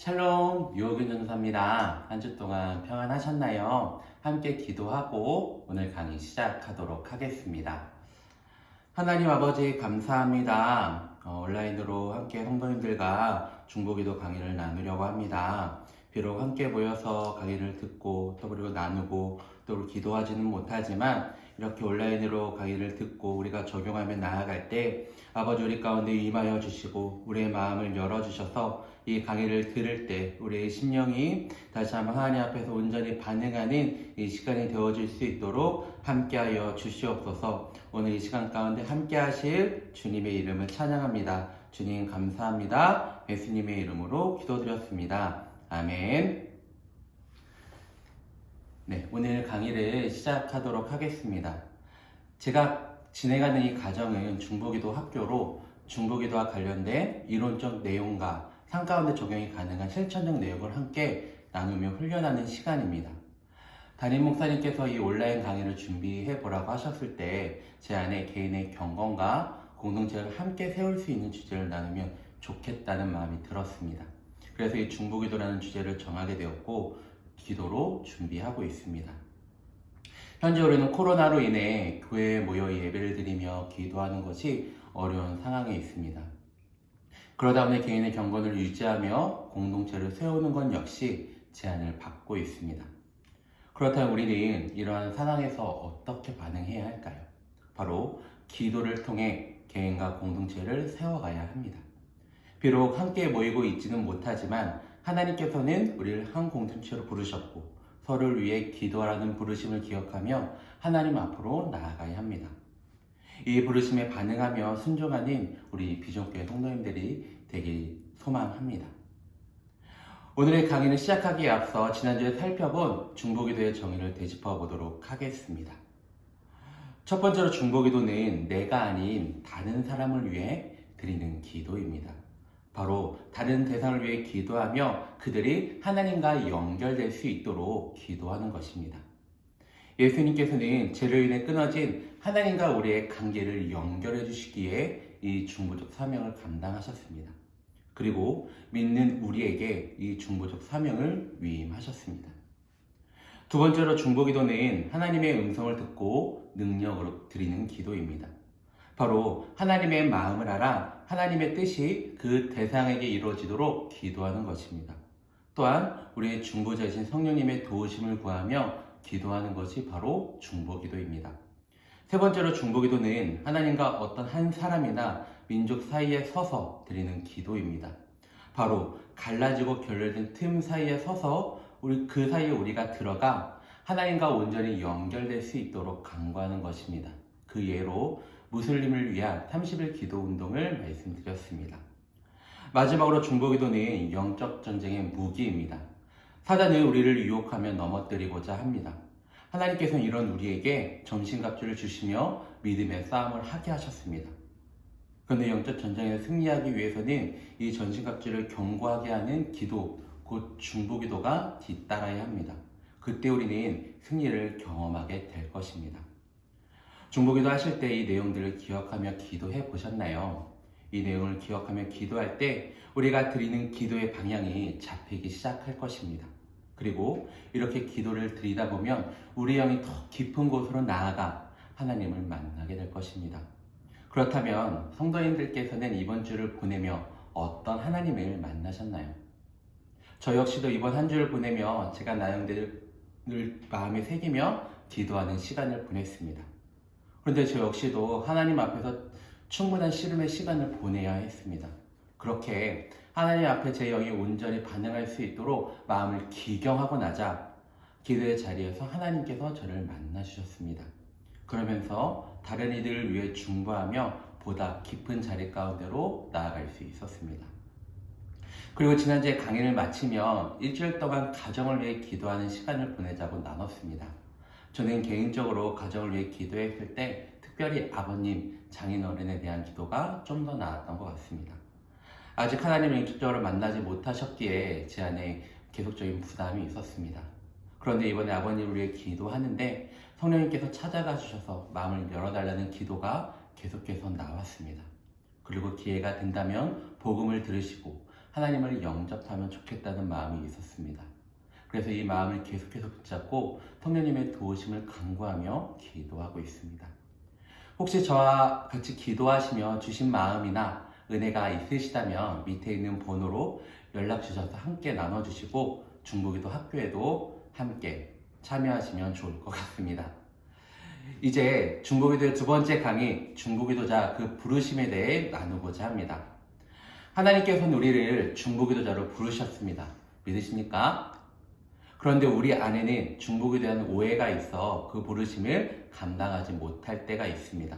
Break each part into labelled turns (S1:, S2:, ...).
S1: 샬롬, 유호균 전사입니다. 한 주 동안 평안하셨나요? 함께 기도하고 오늘 강의 시작하도록 하겠습니다. 하나님 아버지 감사합니다. 온라인으로 함께 성도님들과 중보기도 강의를 나누려고 합니다. 비록 함께 모여서 강의를 듣고 또 그리고 나누고 또 기도하지는 못하지만 이렇게 온라인으로 강의를 듣고 우리가 적용하며 나아갈 때 아버지 우리 가운데 임하여 주시고 우리의 마음을 열어주셔서 이 강의를 들을 때 우리의 심령이 다시 한번 하나님 앞에서 온전히 반응하는 이 시간이 되어질 수 있도록 함께하여 주시옵소서. 오늘 이 시간 가운데 함께하실 주님의 이름을 찬양합니다. 주님 감사합니다. 예수님의 이름으로 기도드렸습니다. 아멘. 네, 오늘 강의를 시작하도록 하겠습니다. 제가 진행하는 이 과정은 중보기도 학교로 중보기도와 관련된 이론적 내용과 삶 가운데 적용이 가능한 실천적 내용을 함께 나누며 훈련하는 시간입니다. 담임 목사님께서 이 온라인 강의를 준비해 보라고 하셨을 때 제 안에 개인의 경건과 공동체를 함께 세울 수 있는 주제를 나누면 좋겠다는 마음이 들었습니다. 그래서 이 중보기도라는 주제를 정하게 되었고 기도로 준비하고 있습니다. 현재 우리는 코로나로 인해 교회에 모여 예배를 드리며 기도하는 것이 어려운 상황에 있습니다. 그러다 보니 개인의 경건을 유지하며 공동체를 세우는 것 역시 제한을 받고 있습니다. 그렇다면 우리는 이러한 상황에서 어떻게 반응해야 할까요? 바로 기도를 통해 개인과 공동체를 세워가야 합니다. 비록 함께 모이고 있지는 못하지만 하나님께서는 우리를 한 공동체로 부르셨고 서로를 위해 기도하라는 부르심을 기억하며 하나님 앞으로 나아가야 합니다. 이 부르심에 반응하며 순종하는 우리 비전교회 성도님들이 되길 소망합니다. 오늘의 강의를 시작하기에 앞서 지난주에 살펴본 중보기도의 정의를 되짚어 보도록 하겠습니다. 첫 번째로 중보기도는 내가 아닌 다른 사람을 위해 드리는 기도입니다. 바로 다른 대상을 위해 기도하며 그들이 하나님과 연결될 수 있도록 기도하는 것입니다. 예수님께서는 죄로 인해 끊어진 하나님과 우리의 관계를 연결해 주시기에 이 중보적 사명을 감당하셨습니다. 그리고 믿는 우리에게 이 중보적 사명을 위임하셨습니다. 두 번째로 중보기도는 하나님의 음성을 듣고 능력으로 드리는 기도입니다. 바로 하나님의 마음을 알아 하나님의 뜻이 그 대상에게 이루어지도록 기도하는 것입니다. 또한 우리의 중보자이신 성령님의 도우심을 구하며 기도하는 것이 바로 중보기도입니다. 세 번째로 중보기도는 하나님과 어떤 한 사람이나 민족 사이에 서서 드리는 기도입니다. 바로 갈라지고 결렬된 틈 사이에 서서 그 사이에 우리가 들어가 하나님과 온전히 연결될 수 있도록 간구하는 것입니다. 그 예로 무슬림을 위한 30일 기도 운동을 말씀드렸습니다. 마지막으로 중보기도는 영적 전쟁의 무기입니다. 사단은 우리를 유혹하며 넘어뜨리고자 합니다. 하나님께서는 이런 우리에게 전신갑주를 주시며 믿음의 싸움을 하게 하셨습니다. 그런데 영적 전쟁에 승리하기 위해서는 이 전신갑주를 견고하게 하는 기도, 곧 중보기도가 뒤따라야 합니다. 그때 우리는 승리를 경험하게 될 것입니다. 중보기도 하실 때 이 내용들을 기억하며 기도해 보셨나요? 이 내용을 기억하며 기도할 때 우리가 드리는 기도의 방향이 잡히기 시작할 것입니다. 그리고 이렇게 기도를 드리다 보면 우리 영이 더 깊은 곳으로 나아가 하나님을 만나게 될 것입니다. 그렇다면 성도님들께서는 이번 주를 보내며 어떤 하나님을 만나셨나요? 저 역시도 이번 한 주를 보내며 제가 나영들을 마음에 새기며 기도하는 시간을 보냈습니다. 그런데 저 역시도 하나님 앞에서 충분한 씨름의 시간을 보내야 했습니다. 그렇게 하나님 앞에 제 영이 온전히 반응할 수 있도록 마음을 기경하고 나자 기도의 자리에서 하나님께서 저를 만나주셨습니다. 그러면서 다른 이들을 위해 중보하며 보다 깊은 자리 가운데로 나아갈 수 있었습니다. 그리고 지난주에 강의를 마치며 일주일 동안 가정을 위해 기도하는 시간을 보내자고 나눴습니다. 저는 개인적으로 가정을 위해 기도했을 때 특별히 아버님, 장인어른에 대한 기도가 좀 더 나았던 것 같습니다. 아직 하나님을 인격적으로 만나지 못하셨기에 제 안에 계속적인 부담이 있었습니다. 그런데 이번에 아버님을 위해 기도하는데 성령님께서 찾아가 주셔서 마음을 열어달라는 기도가 계속해서 나왔습니다. 그리고 기회가 된다면 복음을 들으시고 하나님을 영접하면 좋겠다는 마음이 있었습니다. 그래서 이 마음을 계속해서 붙잡고 성령님의 도우심을 간구하며 기도하고 있습니다. 혹시 저와 같이 기도하시며 주신 마음이나 은혜가 있으시다면 밑에 있는 번호로 연락 주셔서 함께 나눠주시고 중보기도 학교에도 함께 참여하시면 좋을 것 같습니다. 이제 중보기도의 두 번째 강의, 중보기도자 그 부르심에 대해 나누고자 합니다. 하나님께서는 우리를 중보기도자로 부르셨습니다. 믿으십니까? 그런데 우리 안에는 중보기도에 대한 오해가 있어 그 부르심을 감당하지 못할 때가 있습니다.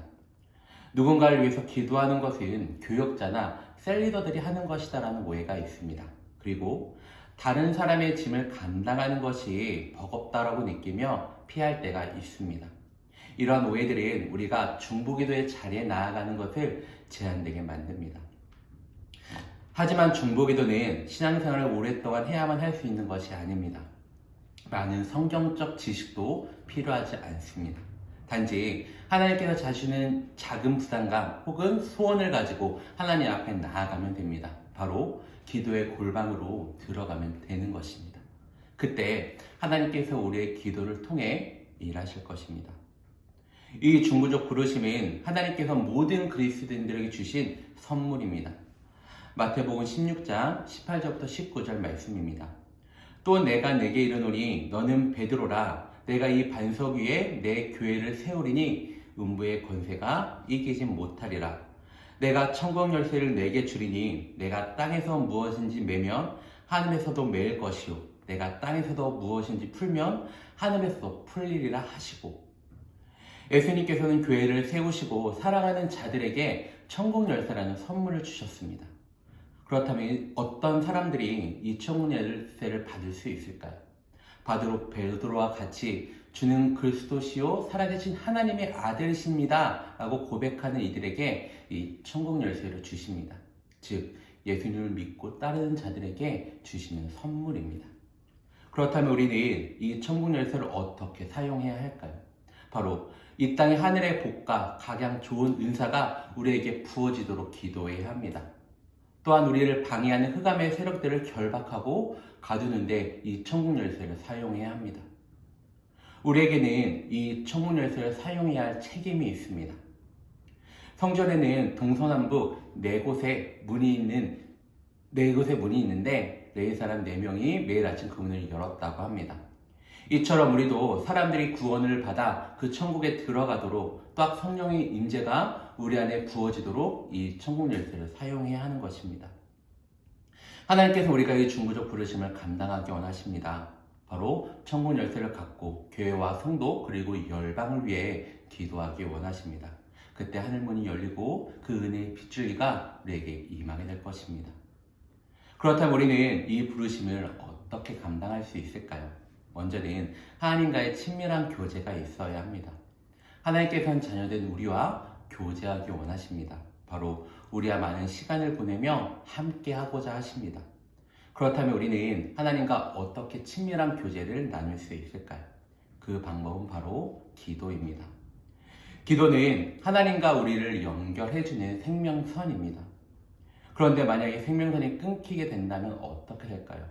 S1: 누군가를 위해서 기도하는 것은 교역자나 셀리더들이 하는 것이다라는 오해가 있습니다. 그리고 다른 사람의 짐을 감당하는 것이 버겁다라고 느끼며 피할 때가 있습니다. 이러한 오해들은 우리가 중보기도의 자리에 나아가는 것을 제한되게 만듭니다. 하지만 중보기도는 신앙생활을 오랫동안 해야만 할 수 있는 것이 아닙니다. 많은 성경적 지식도 필요하지 않습니다. 단지 하나님께서 자신은 작은 부담감 혹은 소원을 가지고 하나님 앞에 나아가면 됩니다. 바로 기도의 골방으로 들어가면 되는 것입니다. 그때 하나님께서 우리의 기도를 통해 일하실 것입니다. 이 중보적 부르심은 하나님께서 모든 그리스도인들에게 주신 선물입니다. 마태복음 16장 18절부터 19절 말씀입니다. 또 내가 내게 이르노니 너는 베드로라. 내가 이 반석 위에 내 교회를 세우리니 음부의 권세가 이기지 못하리라. 내가 천국 열쇠를 내게 주리니 내가 땅에서 무엇인지 매면 하늘에서도 매일 것이요 내가 땅에서도 무엇인지 풀면 하늘에서도 풀리리라 하시고, 예수님께서는 교회를 세우시고 사랑하는 자들에게 천국 열쇠라는 선물을 주셨습니다. 그렇다면 어떤 사람들이 이 천국 열쇠를 받을 수 있을까요? 바로 베드로와 같이 주는 그리스도시요 살아계신 하나님의 아들이십니다 라고 고백하는 이들에게 이 천국 열쇠를 주십니다. 즉 예수님을 믿고 따르는 자들에게 주시는 선물입니다. 그렇다면 우리는 이 천국 열쇠를 어떻게 사용해야 할까요? 바로 이 땅의 하늘의 복과 각양 좋은 은사가 우리에게 부어지도록 기도해야 합니다. 또한 우리를 방해하는 흑암의 세력들을 결박하고 가두는데 이 천국 열쇠를 사용해야 합니다. 우리에게는 이 천국 열쇠를 사용해야 할 책임이 있습니다. 성전에는 동서남북 네 곳에 문이 있는데 레위 사람 4명이 매일 아침 그 문을 열었다고 합니다. 이처럼 우리도 사람들이 구원을 받아 그 천국에 들어가도록 또 성령의 임재가 우리 안에 부어지도록 이 천국 열쇠를 사용해야 하는 것입니다. 하나님께서 우리가 이 중보적 부르심을 감당하기 원하십니다. 바로 천국 열쇠를 갖고 교회와 성도 그리고 열방을 위해 기도하기 원하십니다. 그때 하늘문이 열리고 그 은혜의 빗줄기가 우리에게 임하게 될 것입니다. 그렇다면 우리는 이 부르심을 어떻게 감당할 수 있을까요? 먼저는 하나님과의 친밀한 교제가 있어야 합니다. 하나님께서는 자녀된 우리와 교제하기 원하십니다. 바로 우리와 많은 시간을 보내며 함께 하고자 하십니다. 그렇다면 우리는 하나님과 어떻게 친밀한 교제를 나눌 수 있을까요? 그 방법은 바로 기도입니다. 기도는 하나님과 우리를 연결해주는 생명선입니다. 그런데 만약에 생명선이 끊기게 된다면 어떻게 될까요?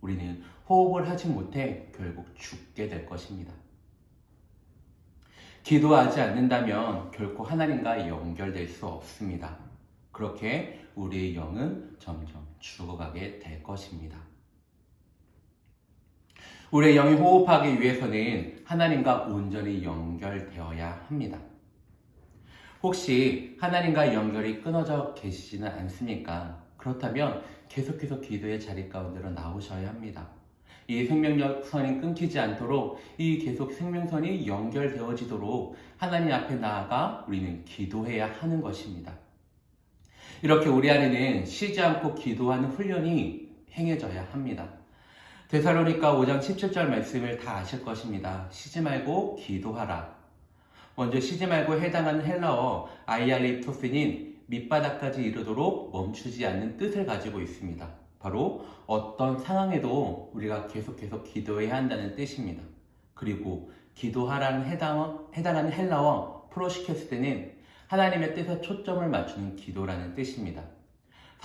S1: 우리는 호흡을 하지 못해 결국 죽게 될 것입니다. 기도하지 않는다면 결코 하나님과 연결될 수 없습니다. 그렇게 우리의 영은 점점 죽어가게 될 것입니다. 우리의 영이 호흡하기 위해서는 하나님과 온전히 연결되어야 합니다. 혹시 하나님과 연결이 끊어져 계시지는 않습니까? 그렇다면 계속해서 기도의 자리 가운데로 나오셔야 합니다. 이 생명선이 끊기지 않도록 이 계속 생명선이 연결되어지도록 하나님 앞에 나아가 우리는 기도해야 하는 것입니다. 이렇게 우리 안에는 쉬지 않고 기도하는 훈련이 행해져야 합니다. 데살로니가 5장 17절 말씀을 다 아실 것입니다. 쉬지 말고 기도하라. 먼저 쉬지 말고 해당하는 헬라어 아이알리토스는 밑바닥까지 이르도록 멈추지 않는 뜻을 가지고 있습니다. 바로 어떤 상황에도 우리가 계속해서 기도해야 한다는 뜻입니다. 그리고 기도하라는 해당하는 헬라어 프로시케스테는 하나님의 뜻에 초점을 맞추는 기도라는 뜻입니다.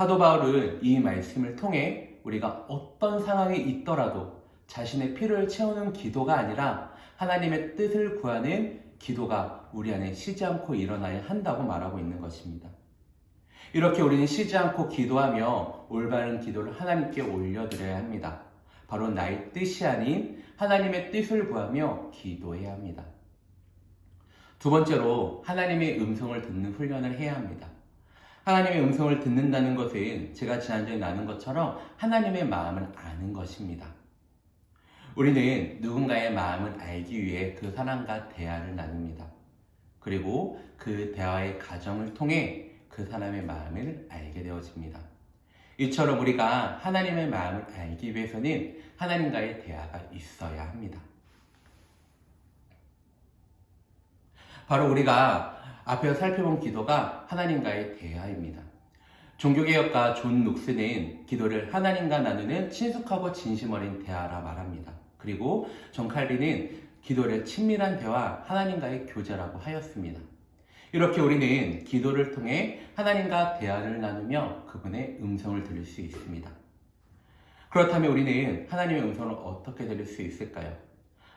S1: 사도 바울은 이 말씀을 통해 우리가 어떤 상황에 있더라도 자신의 필요를 채우는 기도가 아니라 하나님의 뜻을 구하는 기도가 우리 안에 쉬지 않고 일어나야 한다고 말하고 있는 것입니다. 이렇게 우리는 쉬지 않고 기도하며 올바른 기도를 하나님께 올려드려야 합니다. 바로 나의 뜻이 아닌 하나님의 뜻을 구하며 기도해야 합니다. 두 번째로 하나님의 음성을 듣는 훈련을 해야 합니다. 하나님의 음성을 듣는다는 것은 제가 지난주에 나눈 것처럼 하나님의 마음을 아는 것입니다. 우리는 누군가의 마음을 알기 위해 그 사람과 대화를 나눕니다. 그리고 그 대화의 과정을 통해 그 사람의 마음을 알게 되어집니다. 이처럼 우리가 하나님의 마음을 알기 위해서는 하나님과의 대화가 있어야 합니다. 바로 우리가 앞에서 살펴본 기도가 하나님과의 대화입니다. 종교개혁가 존 룩스는 기도를 하나님과 나누는 친숙하고 진심 어린 대화라 말합니다. 그리고 존 칼빈은 기도를 친밀한 대화, 하나님과의 교제라고 하였습니다. 이렇게 우리는 기도를 통해 하나님과 대화를 나누며 그분의 음성을 들을 수 있습니다. 그렇다면 우리는 하나님의 음성을 어떻게 들을 수 있을까요?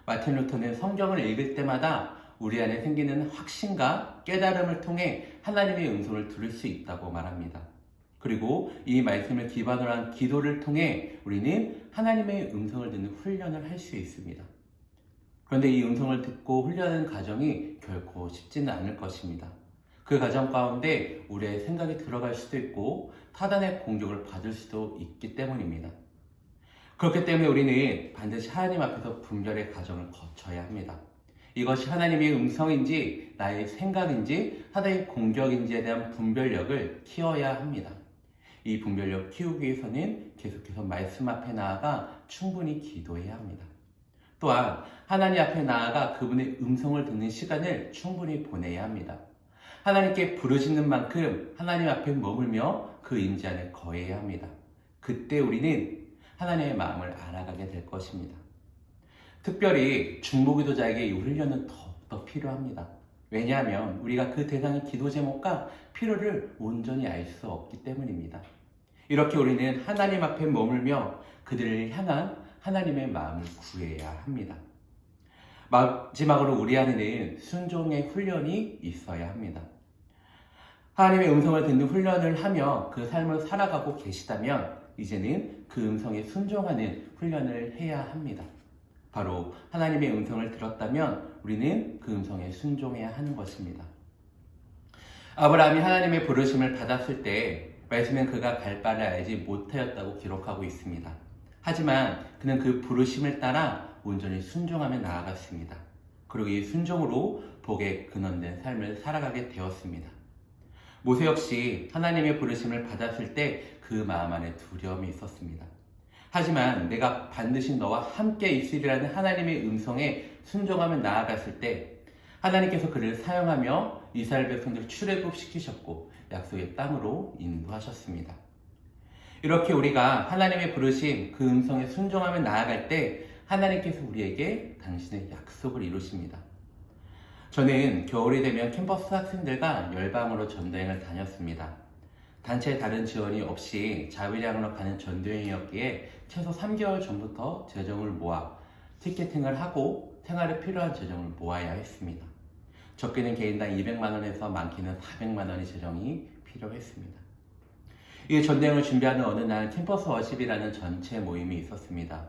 S1: 마틴 루터는 성경을 읽을 때마다 우리 안에 생기는 확신과 깨달음을 통해 하나님의 음성을 들을 수 있다고 말합니다. 그리고 이 말씀을 기반으로 한 기도를 통해 우리는 하나님의 음성을 듣는 훈련을 할 수 있습니다. 그런데 이 음성을 듣고 훈련하는 과정이 결코 쉽지는 않을 것입니다. 그 과정 가운데 우리의 생각이 들어갈 수도 있고 타단의 공격을 받을 수도 있기 때문입니다. 그렇기 때문에 우리는 반드시 하나님 앞에서 분별의 과정을 거쳐야 합니다. 이것이 하나님의 음성인지 나의 생각인지 하나님의 공격인지에 대한 분별력을 키워야 합니다. 이 분별력 키우기 위해서는 계속해서 말씀 앞에 나아가 충분히 기도해야 합니다. 또한 하나님 앞에 나아가 그분의 음성을 듣는 시간을 충분히 보내야 합니다. 하나님께 부르짖는 만큼 하나님 앞에 머물며 그 임재 안에 거해야 합니다. 그때 우리는 하나님의 마음을 알아가게 될 것입니다. 특별히 중보기도자에게 이 훈련은 더욱더 필요합니다. 왜냐하면 우리가 그 대상의 기도 제목과 필요를 온전히 알 수 없기 때문입니다. 이렇게 우리는 하나님 앞에 머물며 그들을 향한 하나님의 마음을 구해야 합니다. 마지막으로 우리 안에는 순종의 훈련이 있어야 합니다. 하나님의 음성을 듣는 훈련을 하며 그 삶을 살아가고 계시다면 이제는 그 음성에 순종하는 훈련을 해야 합니다. 바로 하나님의 음성을 들었다면 우리는 그 음성에 순종해야 하는 것입니다. 아브라함이 하나님의 부르심을 받았을 때 말씀은 그가 갈 바를 알지 못하였다고 기록하고 있습니다. 하지만 그는 그 부르심을 따라 온전히 순종하며 나아갔습니다. 그리고 이 순종으로 복에 근원된 삶을 살아가게 되었습니다. 모세 역시 하나님의 부르심을 받았을 때 그 마음 안에 두려움이 있었습니다. 하지만 내가 반드시 너와 함께 있으리라는 하나님의 음성에 순종하며 나아갔을 때 하나님께서 그를 사용하며 이스라엘 백성들을 출애굽시키셨고 약속의 땅으로 인도하셨습니다. 이렇게 우리가 하나님의 부르심 그 음성에 순종하며 나아갈 때 하나님께서 우리에게 당신의 약속을 이루십니다. 저는 겨울이 되면 캠퍼스 학생들과 열방으로 전도여행을 다녔습니다. 단체의 다른 지원이 없이 자위량으로 가는 전도여행이었기에 최소 3개월 전부터 재정을 모아 티켓팅을 하고 생활에 필요한 재정을 모아야 했습니다. 적게는 개인당 200만 원에서 많게는 400만 원의 재정이 필요했습니다. 이 전도여행을 준비하는 어느 날 캠퍼스 워십이라는 전체 모임이 있었습니다.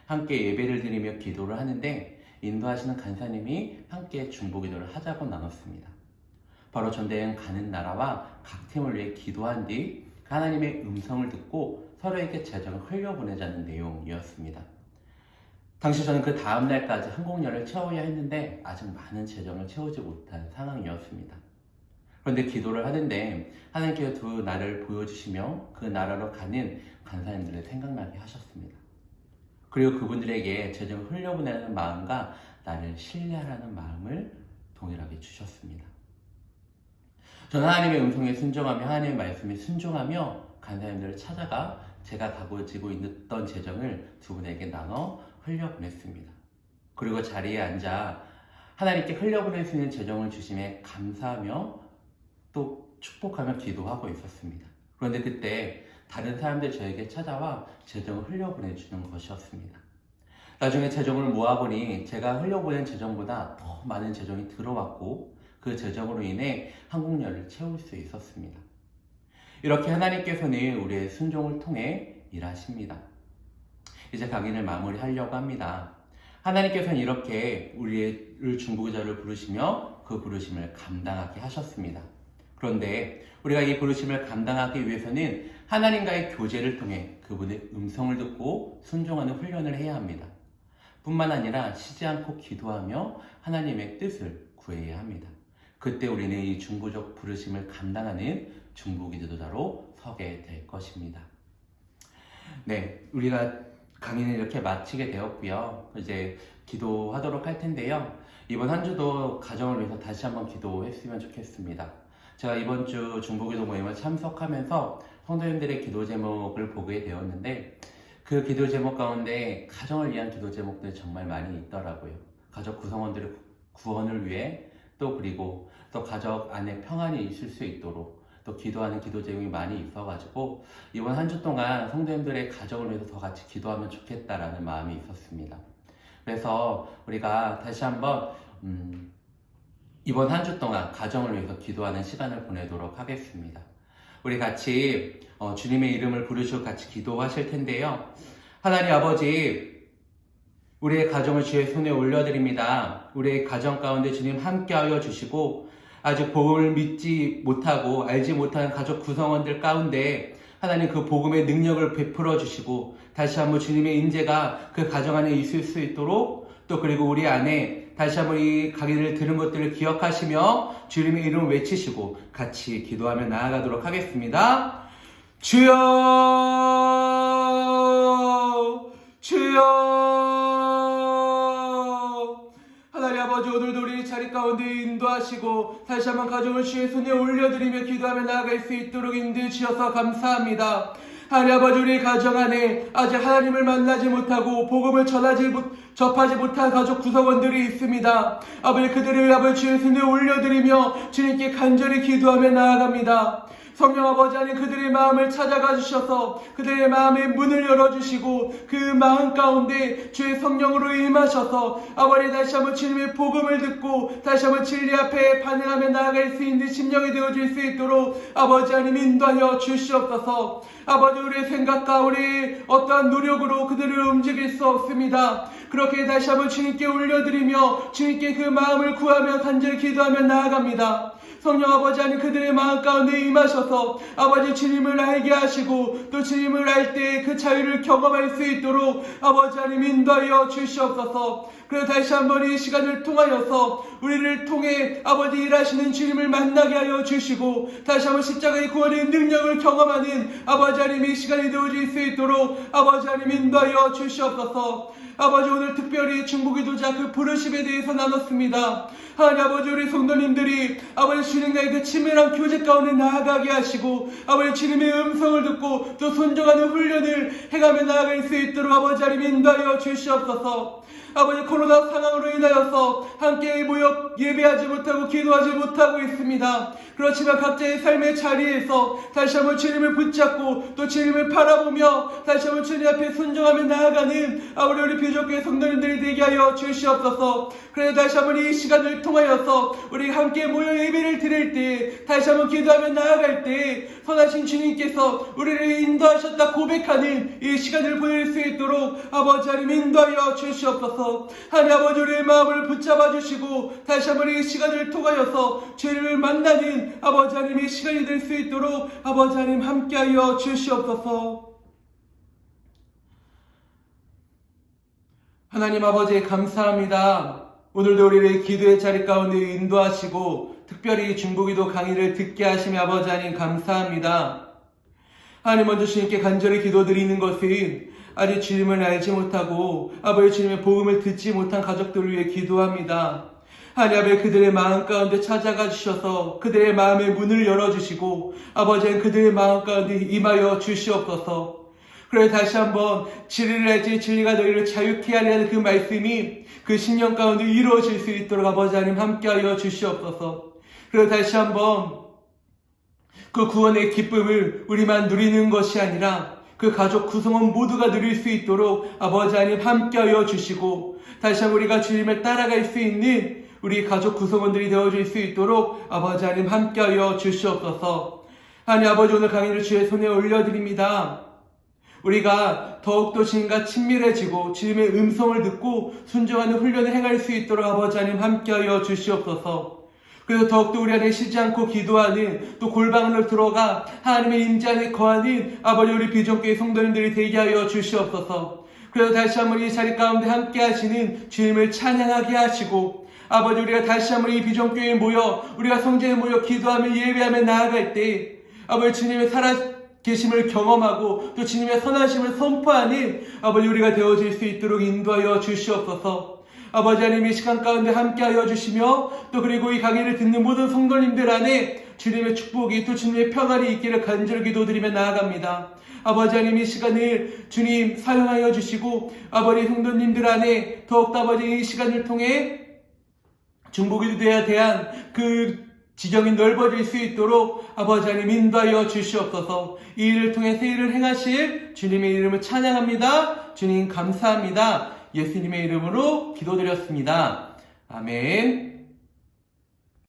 S1: 함께 예배를 드리며 기도를 하는데 인도하시는 간사님이 함께 중보기도를 하자고 나눴습니다. 바로 전도여행 가는 나라와 각 팀을 위해 기도한 뒤 하나님의 음성을 듣고 서로에게 재정을 흘려보내자는 내용이었습니다. 당시 저는 그 다음 날까지 항공료를 채워야 했는데 아직 많은 재정을 채우지 못한 상황이었습니다. 그런데 기도를 하는데 하나님께서 두 나라를 보여주시며 그 나라로 가는 간사님들을 생각나게 하셨습니다. 그리고 그분들에게 재정을 흘려보내는 마음과 나를 신뢰하라는 마음을 동일하게 주셨습니다. 저는 하나님의 음성에 순종하며 하나님의 말씀에 순종하며 간사님들을 찾아가 제가 가지고 있던 재정을 두 분에게 나눠 흘려보냈습니다. 그리고 자리에 앉아 하나님께 흘려보낼 수 있는 재정을 주심에 감사하며 또 축복하며 기도하고 있었습니다. 그런데 그때 다른 사람들 저에게 찾아와 재정을 흘려보내주는 것이었습니다. 나중에 재정을 모아보니 제가 흘려보낸 재정보다 더 많은 재정이 들어왔고 그 재정으로 인해 한국열을 채울 수 있었습니다. 이렇게 하나님께서는 우리의 순종을 통해 일하십니다. 이제 강의를 마무리하려고 합니다. 하나님께서는 이렇게 우리를 중보자를 부르시며 그 부르심을 감당하게 하셨습니다. 그런데 우리가 이 부르심을 감당하기 위해서는 하나님과의 교제를 통해 그분의 음성을 듣고 순종하는 훈련을 해야 합니다. 뿐만 아니라 쉬지 않고 기도하며 하나님의 뜻을 구해야 합니다. 그때 우리는 이 중보적 부르심을 감당하는 중보기도자로 서게 될 것입니다. 네, 우리가 강의는 이렇게 마치게 되었고요. 이제 기도하도록 할 텐데요. 이번 한 주도 가정을 위해서 다시 한번 기도했으면 좋겠습니다. 제가 이번 주 중보기도 모임을 참석하면서 성도님들의 기도 제목을 보게 되었는데 그 기도 제목 가운데 가정을 위한 기도 제목들이 정말 많이 있더라고요. 가족 구성원들의 구원을 위해 그리고 가족 안에 평안이 있을 수 있도록 또 기도하는 기도 제목이 많이 있어가지고 이번 한 주 동안 성도님들의 가정을 위해서 더 같이 기도하면 좋겠다라는 마음이 있었습니다. 그래서 우리가 다시 한번 이번 한 주 동안 가정을 위해서 기도하는 시간을 보내도록 하겠습니다. 우리 같이 주님의 이름을 부르시고 같이 기도하실 텐데요. 하나님 아버지, 우리의 가정을 주의 손에 올려드립니다. 우리의 가정 가운데 주님 함께하여 주시고 아직 복음을 믿지 못하고 알지 못하는 가족 구성원들 가운데 하나님 그 복음의 능력을 베풀어 주시고 다시 한번 주님의 인재가 그 가정 안에 있을 수 있도록 또 그리고 우리 안에 다시 한번 이 강의를 들은 것들을 기억하시며 주님의 이름을 외치시고 같이 기도하며 나아가도록 하겠습니다. 주여, 주여. 하나님 아버지, 오늘도 우리 자리 가운데 인도하시고 다시 한번 가정을 주의 손에 올려드리며 기도하며 나아갈 수 있도록 인도해 주셔서 감사합니다. 하나님 아버지, 우리 가정 안에 아직 하나님을 만나지 못하고 복음을 접하지 못한 가족 구성원들이 있습니다. 아버지, 그들을 아버지 주의 손에 올려드리며 주님께 간절히 기도하며 나아갑니다. 성령 아버지 하나님, 그들의 마음을 찾아가 주셔서 그들의 마음의 문을 열어주시고 그 마음 가운데 주의 성령으로 임하셔서 아버지 다시 한번 주님의 복음을 듣고 다시 한번 진리 앞에 반응하며 나아갈 수 있는 심령이 되어줄 수 있도록 아버지 하나님 인도하여 주시옵소서. 아버지, 우리의 생각과 우리의 어떠한 노력으로 그들을 움직일 수 없습니다. 그렇게 다시 한번 주님께 올려드리며 주님께 그 마음을 구하며 간절히 기도하며 나아갑니다. 성령 아버지 하나님, 그들의 마음 가운데 임하셔서 아버지 주님을 알게 하시고 또 주님을 알 때 그 자유를 경험할 수 있도록 아버지 하나님 인도하여 주시옵소서. 그래서 다시 한번 이 시간을 통하여서 우리를 통해 아버지 일하시는 주님을 만나게 하여 주시고 다시 한번 십자가의 구원의 능력을 경험하는 아버지 하나님 이 시간이 되어질 수 있도록 아버지 하나님 인도하여 주시옵소서. 아버지, 오늘 특별히 중보기도자 그 부르심에 대해서 나눴습니다. 하나님 아버지, 우리 성도님들이 아버지 주님과의 그 친밀한 교제 가운데 나아가게 하시고 아버지 주님의 음성을 듣고 또 순종하는 훈련을 해가며 나아갈 수 있도록 아버지 하나님 인도하여 주시옵소서. 아버지, 코로나 상황으로 인하여서 함께 모여 예배하지 못하고 기도하지 못하고 있습니다. 그렇지만 각자의 삶의 자리에서 다시 한번 주님을 붙잡고 또 주님을 바라보며 다시 한번 주님 앞에 순종하며 나아가는 우리 비족교회 성도님들이 되게 하여 주시옵소서. 그래서 다시 한번 이 시간을 통하여서 우리 함께 모여 예배를 드릴 때 다시 한번 기도하며 나아갈 때 선하신 주님께서 우리를 인도하셨다 고백하는 이 시간을 보낼 수 있도록 아버지 하나님 인도하여 주시옵소서. 하나님 아버지, 우리의 마음을 붙잡아 주시고 다시 한번 이 시간을 통하여서 주님을 만나는 아버지 하나님의 시간이 될 수 있도록 아버지 하나님 함께하여 주시옵소서. 하나님 아버지, 감사합니다. 오늘도 우리를 기도의 자리 가운데 인도하시고 특별히 중보기도 강의를 듣게 하시며 아버지 하나님 감사합니다. 하나님, 먼저 주님께 간절히 기도드리는 것은 아직 주님을 알지 못하고 아버지 주님의 복음을 듣지 못한 가족들을 위해 기도합니다. 하나님 아버지, 그들의 마음 가운데 찾아가 주셔서 그들의 마음의 문을 열어주시고 아버지 그들의 마음 가운데 임하여 주시옵소서. 그래 다시 한번 진리를 알지 진리가 너희를 자유케 하려는 그 말씀이 그 신령 가운데 이루어질 수 있도록 아버지 하나님 함께하여 주시옵소서. 그리고 다시 한번
S2: 그 구원의 기쁨을 우리만 누리는 것이 아니라 그 가족 구성원 모두가 누릴 수 있도록 아버지 하나님 함께하여 주시고, 다시 한번 우리가 주님을 따라갈 수 있는 우리 가족 구성원들이 되어줄 수 있도록 아버지 하나님 함께하여 주시옵소서. 하나님 아버지, 오늘 강의를 주의 손에 올려드립니다. 우리가 더욱더 주님과 친밀해지고 주님의 음성을 듣고 순종하는 훈련을 행할 수 있도록 아버지 하나님 함께하여 주시옵소서. 그래서 더욱더 우리 안에 쉬지 않고 기도하는, 또 골방으로 들어가 하나님의 임재 안에 거하는 아버지 우리 비전교회 성도님들이 되게 하여 주시옵소서. 그래서 다시 한번 이 자리 가운데 함께 하시는 주님을 찬양하게 하시고, 아버지 우리가 다시 한번 이 비전교회에 모여 우리가 성전에 모여 기도하며 예배하며 나아갈 때 아버지 주님의 살아계심을 경험하고 또 주님의 선하심을 선포하는 아버지 우리가 되어질 수 있도록 인도하여 주시옵소서. 아버지 하나님, 이 시간 가운데 함께하여 주시며, 또 그리고 이 강의를 듣는 모든 성도님들 안에 주님의 축복이, 또 주님의 평안이 있기를 간절히 기도드리며 나아갑니다. 아버지 하나님, 이 시간을 주님 사용하여 주시고, 아버지 성도님들 안에 더욱더 아버지 이 시간을 통해 중보기도에 대한 그 지경이 넓어질 수 있도록 아버지 하나님 인도하여 주시옵소서. 이 일을 통해 새 일을 행하실 주님의 이름을 찬양합니다. 주님 감사합니다. 예수님의 이름으로 기도드렸습니다. 아멘.